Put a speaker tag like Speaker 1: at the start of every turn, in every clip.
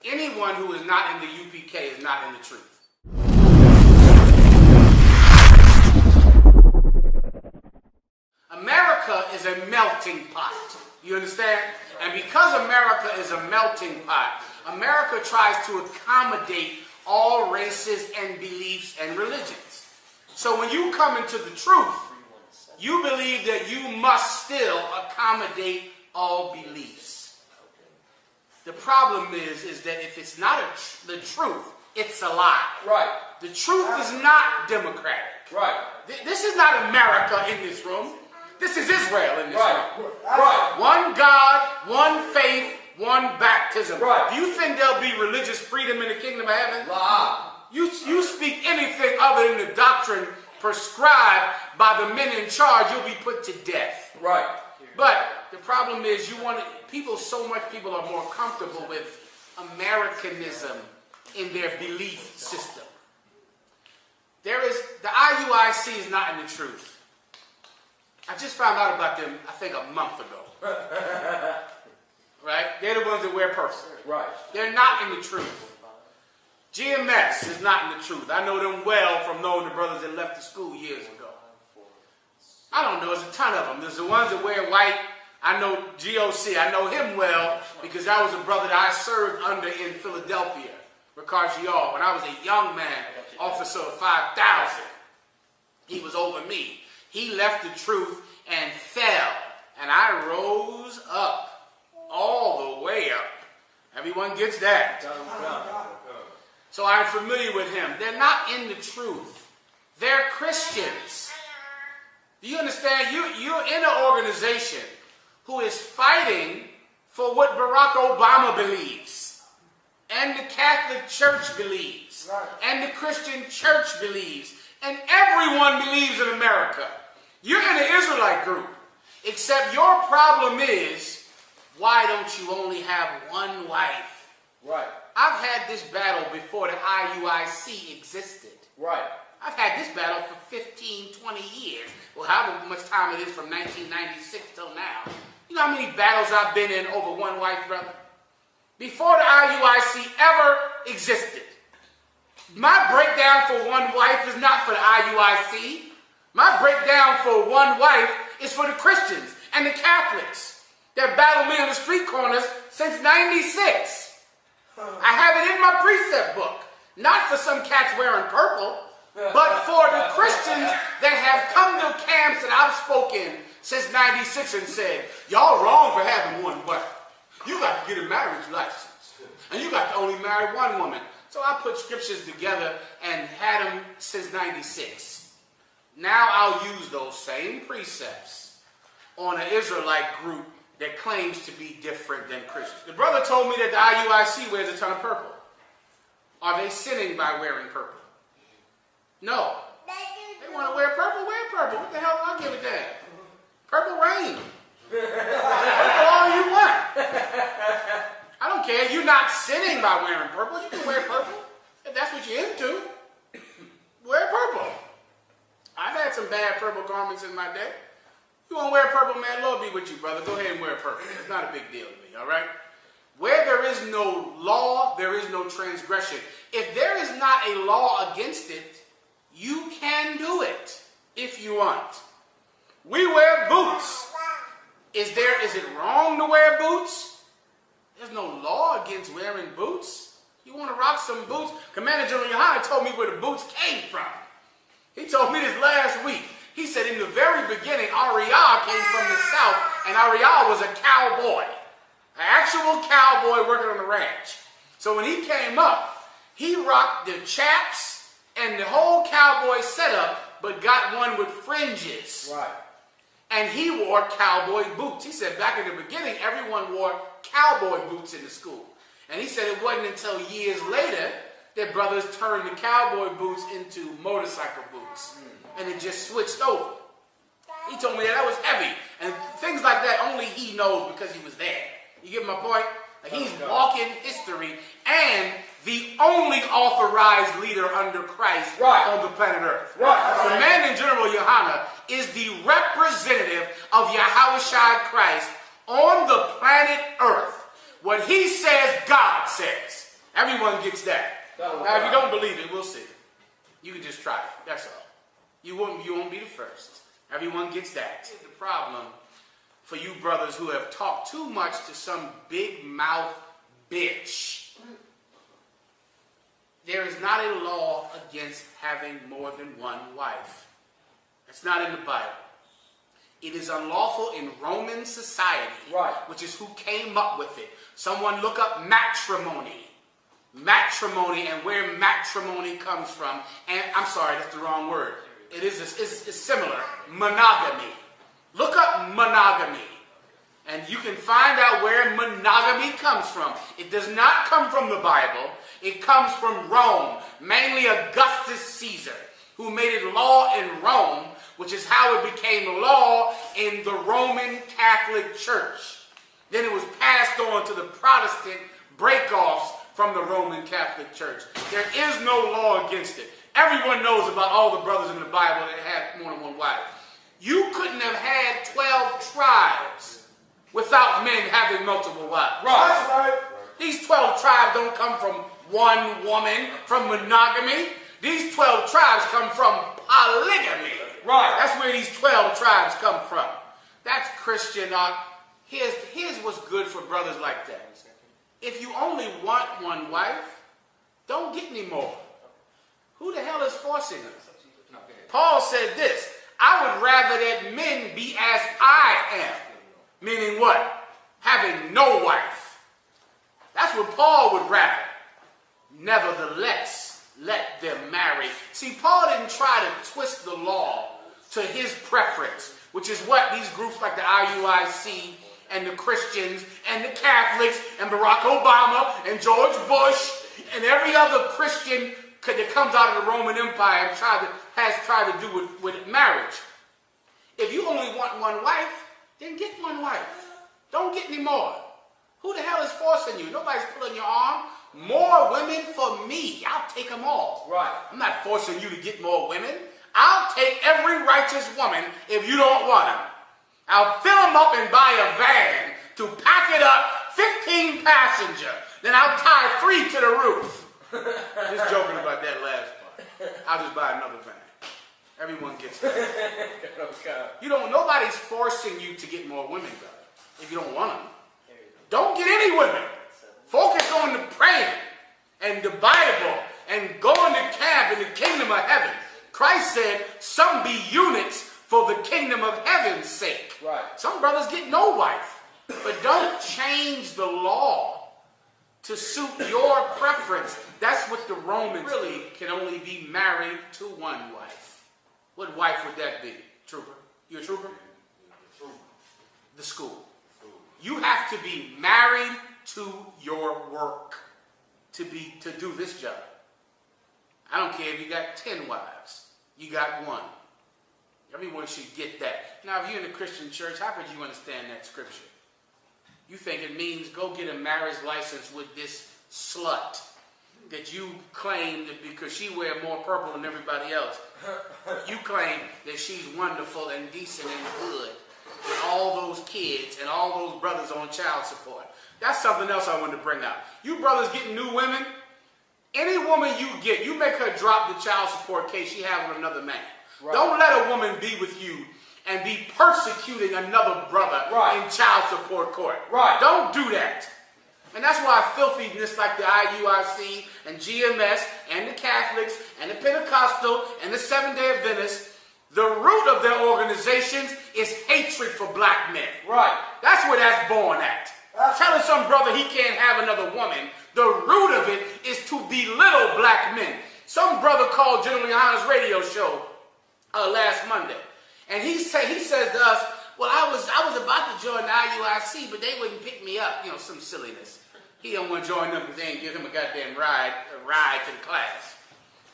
Speaker 1: Anyone who is not in the U.P.K. is not in the truth. America is a melting pot. You understand? And because America is a melting pot, America tries to accommodate all races and beliefs and religions. So when you come into the truth, you believe that you must still accommodate all beliefs. The problem is that if it's not the truth, it's a lie.
Speaker 2: Right.
Speaker 1: The truth is not democratic.
Speaker 2: Right.
Speaker 1: This is not America in this room. This is Israel in this room.
Speaker 2: Right.
Speaker 1: One God, one faith, one baptism.
Speaker 2: Right.
Speaker 1: Do you think there'll be religious freedom in the kingdom of heaven?
Speaker 2: Nah.
Speaker 1: You speak anything other than the doctrine prescribed by the men in charge, you'll be put to death.
Speaker 2: Right.
Speaker 1: But the problem is so much people are more comfortable with Americanism in their belief system. The I.U.I.C. is not in the truth. I just found out about them, I think, a month ago. Right? They're the ones that wear purple.
Speaker 2: Right.
Speaker 1: They're not in the truth. GMS is not in the truth. I know them well from knowing the brothers that left the school years ago. I don't know, there's a ton of them. There's the ones that wear white. I know GOC. I know him well because that was a brother that I served under in Philadelphia, Riccardiol, when I was a young man, officer of 5,000. He was over me. He left the truth and fell, and I rose up, all the way up. Everyone gets that. So I'm familiar with him. They're not in the truth. They're Christians. Do you understand? You're in an organization who is fighting for what Barack Obama believes, and the Catholic Church believes, and the Christian Church believes, and everyone believes in America. You're in the Israelite group, except your problem is, why don't you only have one wife?
Speaker 2: Right.
Speaker 1: I've had this battle before the I.U.I.C. existed.
Speaker 2: Right.
Speaker 1: I've had this battle for 15, 20 years. Well, however much time it is from 1996 till now. You know how many battles I've been in over one wife, brother? Before the I.U.I.C. ever existed. My breakdown for one wife is not for the I.U.I.C. My breakdown for one wife is for the Christians and the Catholics that battle me on the street corners since 96. I have it in my precept book. Not for some cats wearing purple, but for the Christians that have come to camps that I've spoken since 96 and said, y'all wrong for having one wife. You got to get a marriage license. And you got to only marry one woman. So I put scriptures together and had them since 96. Now I'll use those same precepts on an Israelite group that claims to be different than Christians. The brother told me that the I.U.I.C. wears a ton of purple. Are they sinning by wearing purple? No. They want to wear purple, wear purple. What the hell do I give a damn? Purple rain. Purple all you want. I don't care. You're not sinning by wearing purple. You can wear purple. If that's what you're into, wear purple. I've had some bad purple garments in my day. You want to wear purple, man? Lord be with you, brother. Go ahead and wear purple. It's not a big deal to me, all right? Where there is no law, there is no transgression. If there is not a law against it, you can do it if you want. We wear boots. Is it wrong to wear boots? There's no law against wearing boots. You want to rock some boots? Commander General Yohana told me where the boots came from. He told me this last week. He said in the very beginning, Ariel came from the south, and Ariel was a cowboy. An actual cowboy working on the ranch. So when he came up, he rocked the chaps and the whole cowboy setup, but got one with fringes.
Speaker 2: Right.
Speaker 1: And he wore cowboy boots. He said back in the beginning, everyone wore cowboy boots in the school. And he said it wasn't until years later that brothers turned the cowboy boots into motorcycle boots. And it just switched over. He told me that was heavy. And things like that only he knows because he was there. You get my point? Like he's walking history and the only authorized leader under Christ on the planet Earth. Commander General Yohana is the representative of Yahushua Christ on the planet Earth. What he says, God says. Everyone gets that. Now, if you don't believe it, we'll see. You can just try it. That's all. You won't be the first. Everyone gets that. Here's the problem for you brothers who have talked too much to some big mouth bitch. There is not a law against having more than one wife. That's not in the Bible. It is unlawful in Roman society, right, which is who came up with it. Someone look up matrimony. Matrimony and where matrimony comes from. And I'm sorry, that's the wrong word. It's similar. Monogamy. Look up monogamy. And you can find out where monogamy comes from. It does not come from the Bible. It comes from Rome, mainly Augustus Caesar, who made it law in Rome, which is how it became law in the Roman Catholic Church. Then it was passed on to the Protestant break-offs from the Roman Catholic Church. There is no law against it. Everyone knows about all the brothers in the Bible that had more than one wife. You couldn't have had 12 tribes without men having multiple wives. Right. These 12 tribes don't come from one woman, from monogamy. These 12 tribes come from polygamy. Right. That's where these 12 tribes come from. That's Christian. Here's what's good for brothers like that. If you only want one wife, don't get any more. Who the hell is forcing you? Paul said this, I would rather that men be as I am. Meaning what? Having no wife. That's what Paul would rather. Nevertheless, let them marry. See, Paul didn't try to twist the law to his preference, which is what these groups like the I.U.I.C. and the Christians and the Catholics and Barack Obama and George Bush and every other Christian that comes out of the Roman Empire has tried to do with marriage. If you only want one wife, then get one wife. Don't get any more. Who the hell is forcing you? Nobody's pulling your arm. More women for me. I'll take them all. Right. I'm not forcing you to get more women. I'll take every righteous woman if you don't want them. I'll fill them up and buy a van to pack it up, 15 passenger. Then I'll tie 3 to the roof. Just joking about that last part. I'll just buy another van. Everyone gets that. Nobody's forcing you to get more women, brother, if you don't want them. Don't get any women. Focus on the praying and the Bible and going to camp in the kingdom of heaven. Christ said, some be eunuchs for the kingdom of heaven's sake. Right. Some brothers get no wife. But don't change the law to suit your preference. That's what the Romans really can only be married to one wife. What wife would that be? Trooper? You a trooper? The school. You have to be married to your work to do this job. I don't care if you got 10 wives. You got one. Everyone should get that. Now, if you're in a Christian church, how could you understand that scripture? You think it means go get a marriage license with this slut that you claim that because she wear more purple than everybody else. You claim that she's wonderful and decent and good with all those kids and all those brothers on child support. That's something else I wanted to bring out. You brothers getting new women, any woman you get, you make her drop the child support case she has with another man. Right. Don't let a woman be with you and be persecuting another brother in child support court. Right. Don't do that. And that's why filthiness like the I.U.I.C. and GMS and the Catholics and the Pentecostal and the Seventh-day Adventists, the root of their organizations is hatred for black men. Right. That's where that's born at. Telling some brother he can't have another woman, the root of it is to belittle black men. Some brother called General Yohana's radio show last Monday, and he says to us, well, I was about to join the I.U.I.C., but they wouldn't pick me up. You know, some silliness. He don't want to join them because they ain't give him a goddamn ride to the class,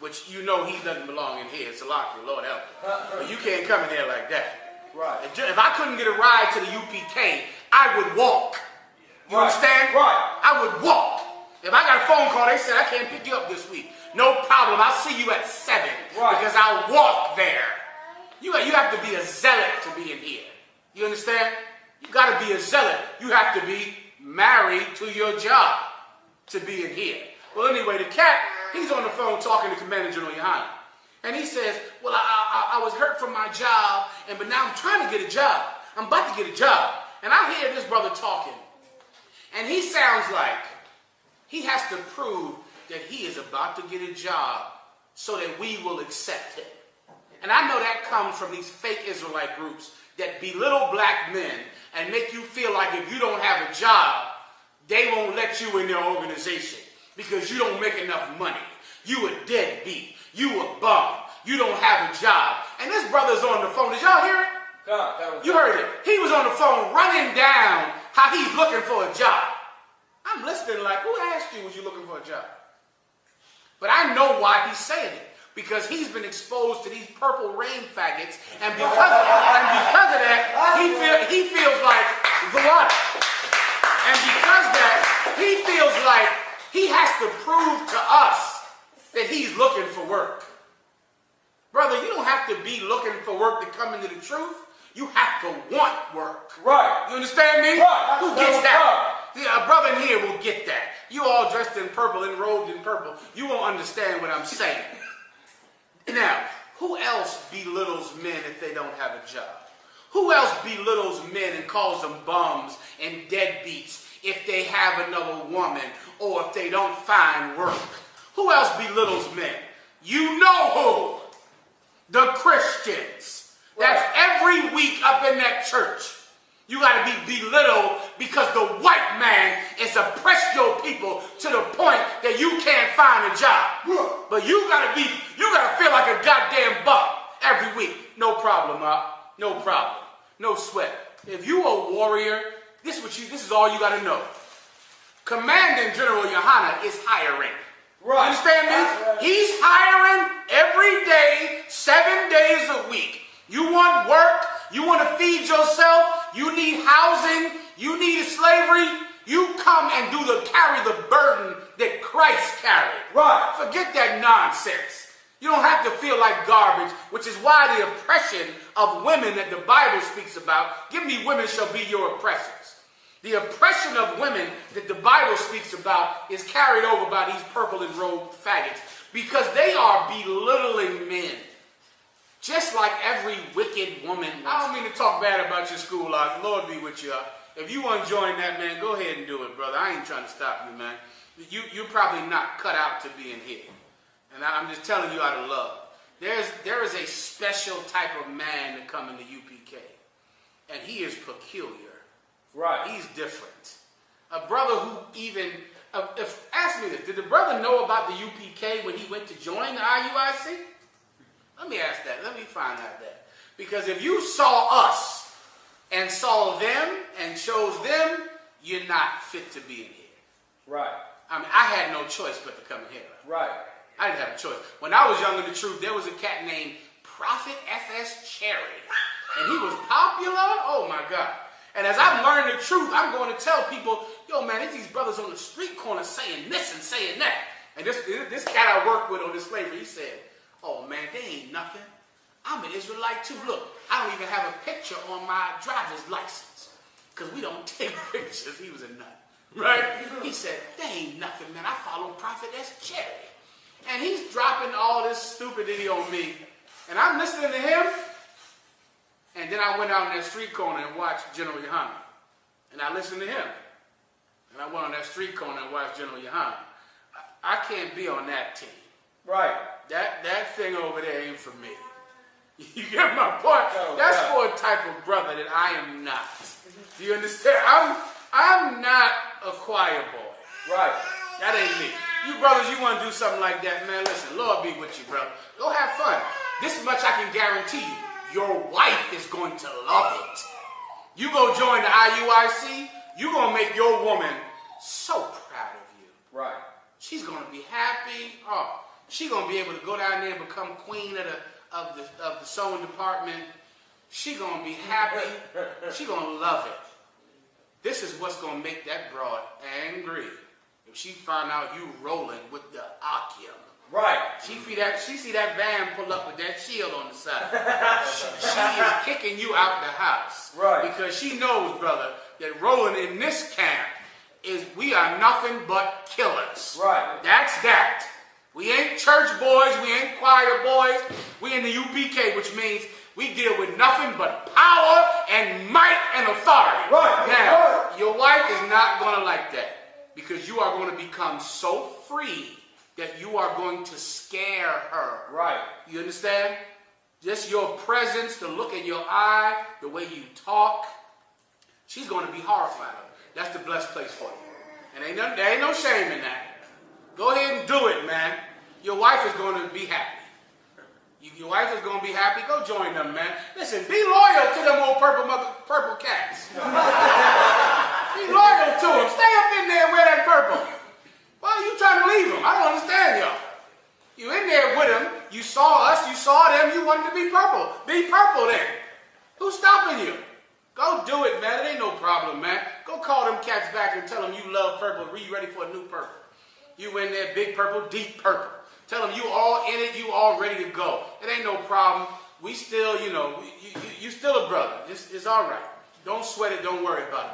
Speaker 1: which you know he doesn't belong in here. It's a locker, Lord help him. But you can't come in here like that. Right. If I couldn't get a ride to the U.P.K, I would walk. You understand? Right. I would walk. If I got a phone call, they said, I can't pick you up this week. No problem. I'll see you at 7 because I'll walk there. You have to be a zealot to be in here. You understand? You got to be a zealot. You have to be married to your job to be in here. Well, anyway, the cat, he's on the phone talking to Commander General Yohana. And he says, well, I was hurt from my job, but now I'm trying to get a job. I'm about to get a job. And I hear this brother talking. And he sounds like he has to prove that he is about to get a job so that we will accept him. And I know that comes from these fake Israelite groups that belittle black men and make you feel like if you don't have a job, they won't let you in their organization because you don't make enough money. You a deadbeat. You a bum. You don't have a job. And this brother's on the phone. Did y'all hear it? You heard it. He was on the phone running down how he's looking for a job. I'm listening like, who asked you was you looking for a job? But I know why he's saying it. Because he's been exposed to these purple rain faggots. And because of that, he feels like the water. And because of that, he feels like he has to prove to us that he's looking for work. Brother, you don't have to be looking for work to come into the truth. You have to want work.
Speaker 2: Right.
Speaker 1: You understand me?
Speaker 2: Right.
Speaker 1: Who gets that? Yeah, a brother in here will get that. You all dressed in purple and robed in purple. You won't understand what I'm saying. Now, who else belittles men if they don't have a job? Who else belittles men and calls them bums and deadbeats if they have another woman or if they don't find work? Who else belittles men? You know who? The Christians. That's every week up in that church. You got to be belittled because the white man has oppressed your people to the point that you can't find a job. But you got to feel like a goddamn bum every week. No problem, no problem. No sweat. If you a warrior, this is all you got to know. Commanding General Yohana is hiring. Right. Understand me? Right. He's hiring every day, 7 days a week. You want work? You want to feed yourself? You need housing? You need slavery? You come and carry the burden that Christ carried. Right. Forget that nonsense. You don't have to feel like garbage, which is why the oppression of women that the Bible speaks about, give me women shall be your oppressors. The oppression of women that the Bible speaks about is carried over by these purple and robed faggots because they are belittling men. Just like every wicked woman. I don't mean to talk bad about your school life. Lord be with you. If you want to join that, man, go ahead and do it, brother. I ain't trying to stop you, man. You're probably not cut out to be in here. And I'm just telling you out of love. There is a special type of man that come in the U.P.K. And he is peculiar. Right. He's different. A brother who even... ask me this. Did the brother know about the U.P.K. when he went to join the I.U.I.C.? Let me ask that. Let me find out that. Because if you saw us and saw them and chose them, you're not fit to be in here. Right. I mean, I had no choice but to come in here. Right. I didn't have a choice. When I was young in the truth, there was a cat named Prophet F.S. Cherry. And he was popular. Oh, my God. And as I'm learning the truth, I'm going to tell people, yo, man, there's these brothers on the street corner saying this and saying that. And this cat I worked with on this slavery, he said, oh, man, they ain't nothing. I'm an Israelite, too. Look, I don't even have a picture on my driver's license because we don't take pictures. He was a nut, right? He said, they ain't nothing, man. I follow Prophet S. Cherry. And he's dropping all this stupidity on me. And I'm listening to him. And then I went out on that street corner and watched General Yohana. And I listened to him. And I went on that street corner and watched General Yohana. I can't be on that team. Right. That thing over there ain't for me. You get my point? Oh, that's for a type of brother that I am not. Do you understand? I'm not a choir boy. Right. That ain't me. You brothers, you want to do something like that, man, listen, Lord be with you, brother. Go have fun. This much I can guarantee you. Your wife is going to love it. You go join the I.U.I.C., you're going to make your woman so proud of you. Right. She's going to be happy. Oh, she's going to be able to go down there and become queen of the sewing department. She's going to be happy. She's going to love it. This is what's going to make that broad angry. If she found out you rolling with the I.S.U.P.K. Right. She see that van pull up with that shield on the side. she is kicking you out the house. Right. Because she knows, brother, that rolling in this camp is we are nothing but killers. Right. That's ain't church boys. We ain't choir boys. We in the U.P.K, which means we deal with nothing but power and might and authority.
Speaker 2: Right.
Speaker 1: Now, your wife is not going to like that because you are going to become so free that you are going to scare her.
Speaker 2: Right.
Speaker 1: You understand? Just your presence, the look in your eye, the way you talk, she's going to be horrified. That's the blessed place for you. And there ain't no shame in that. Go ahead and do it, man. Your wife is going to be happy. Your wife is going to be happy. Go join them, man. Listen, be loyal to them old purple cats. Be loyal to them. Stay up in there and wear that purple. Why are you trying to leave them? I don't understand y'all. You in there with them. You saw us. You saw them. You wanted to be purple. Be purple then. Who's stopping you? Go do it, man. It ain't no problem, man. Go call them cats back and tell them you love purple. You ready for a new purple. You in there, big purple, deep purple. Tell them you all in it. You all ready to go. It ain't no problem. We still, you still a brother. It's all right. Don't sweat it. Don't worry about it.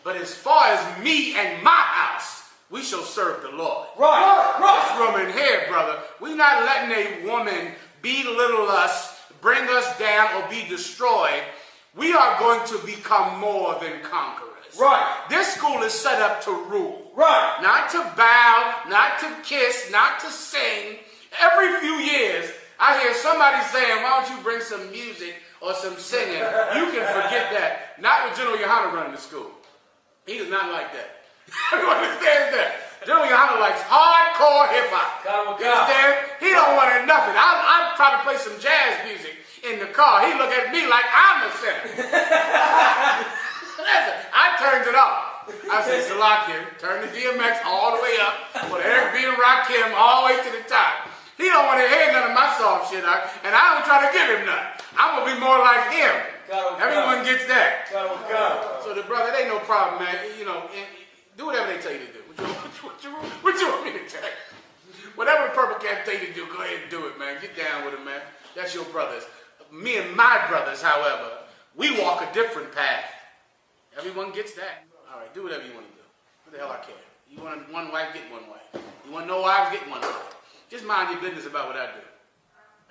Speaker 1: But as far as me and my house, we shall serve the Lord.
Speaker 2: Right.
Speaker 1: This woman here, brother, we not letting a woman belittle us, bring us down, or be destroyed. We are going to become more than conquerors.
Speaker 2: Right.
Speaker 1: This school is set up to rule.
Speaker 2: Right.
Speaker 1: Not to bow, not to kiss, not to sing. Every few years, I hear somebody saying, why don't you bring some music or some singing? You can forget that. Not with General Yohana running the school. He is not like that. You understand that? General Yohana likes hardcore hip-hop. You understand? He don't want nothing. I try to play some jazz music in the car. He look at me like I'm a sinner. I turned it off. I said, Salakia, turn the DMX all the way up, with Eric B. and Rakim all the way to the top. He don't want to hear none of my soft shit, and I don't try to give him none. I'm going to be more like him. Everyone gets that. So the brother, it ain't no problem, man. Do whatever they tell you to do. What you want me to tell you? Whatever the purple cat tell you to do, go ahead and do it, man. Get down with it, man. That's your brothers. Me and my brothers, however, we walk a different path. Everyone gets that. All right, do whatever you want to do. What the hell I care? You want one wife, get one wife. You want no wives, get one wife. Just mind your business about what I do.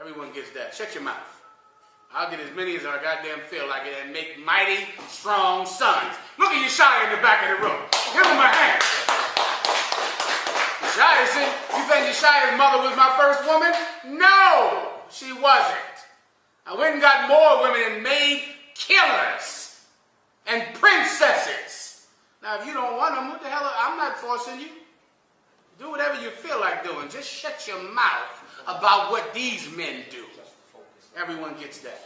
Speaker 1: Everyone gets that. Shut your mouth. I'll get as many as I goddamn feel like it and make mighty, strong sons. Look at Yeshaya in the back of the room. Give him a hand. Yeshaya, you think Yeshaya's mother was my first woman? No, she wasn't. I went and got more women and made killers and princesses. Now, if you don't want them, what the hell? I'm not forcing you. Do whatever you feel like doing. Just shut your mouth about what these men do. Everyone gets that.